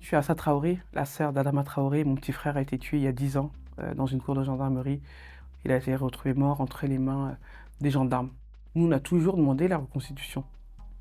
Je suis Assa Traoré, la sœur d'Adama Traoré. Mon petit frère a été tué il y a 10 ans dans une cour de gendarmerie. Il a été retrouvé mort entre les mains des gendarmes. Nous, on a toujours demandé la reconstitution.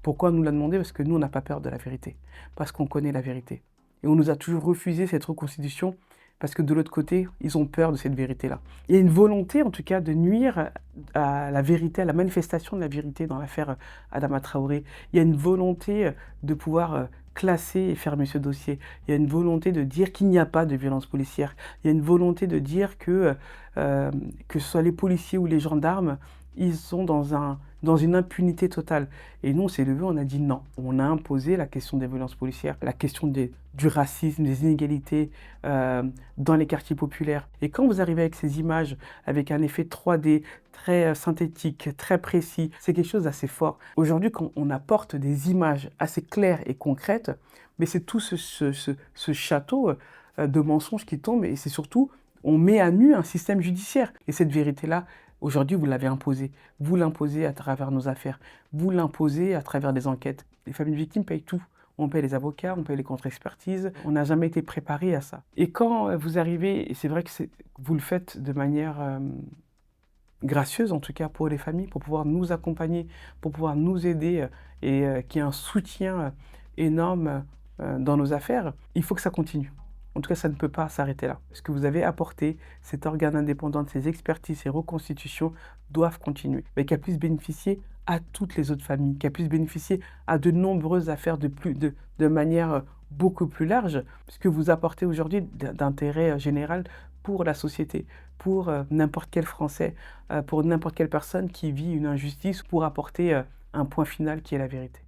Pourquoi on nous l'a demandé? Parce que nous, on n'a pas peur de la vérité. Parce qu'on connaît la vérité. Et on nous a toujours refusé cette reconstitution parce que de l'autre côté, ils ont peur de cette vérité-là. Il y a une volonté, en tout cas, de nuire à la vérité, à la manifestation de la vérité dans l'affaire Adama Traoré. Il y a une volonté de pouvoir classer et fermer ce dossier. Il y a une volonté de dire qu'il n'y a pas de violence policière. Il y a une volonté de dire que ce soit les policiers ou les gendarmes, ils sont dans une impunité totale. Et nous, on s'est levé, on a dit non. On a imposé la question des violences policières, la question du racisme, des inégalités dans les quartiers populaires. Et quand vous arrivez avec ces images, avec un effet 3D très synthétique, très précis, c'est quelque chose d'assez fort. Aujourd'hui, quand on apporte des images assez claires et concrètes, mais c'est tout ce château de mensonges qui tombe, et c'est surtout, on met à nu un système judiciaire. Et cette vérité-là, aujourd'hui, vous l'avez imposée. Vous l'imposez à travers nos affaires. Vous l'imposez à travers des enquêtes. Les familles victimes payent tout. On paye les avocats, on paye les contre-expertises. On n'a jamais été préparé à ça. Et quand vous arrivez, et c'est vrai que vous le faites de manière gracieuse, en tout cas pour les familles, pour pouvoir nous accompagner, pour pouvoir nous aider et qu'il y ait un soutien énorme dans nos affaires, il faut que ça continue. En tout cas, ça ne peut pas s'arrêter là. Ce que vous avez apporté, cet organe indépendant, ces expertises, ces reconstitutions doivent continuer. Mais qu'elle puisse bénéficier à toutes les autres familles, qu'elle puisse bénéficier à de nombreuses affaires de manière beaucoup plus large. Ce que vous apportez aujourd'hui d'intérêt général pour la société, pour n'importe quel Français, pour n'importe quelle personne qui vit une injustice, pour apporter un point final qui est la vérité.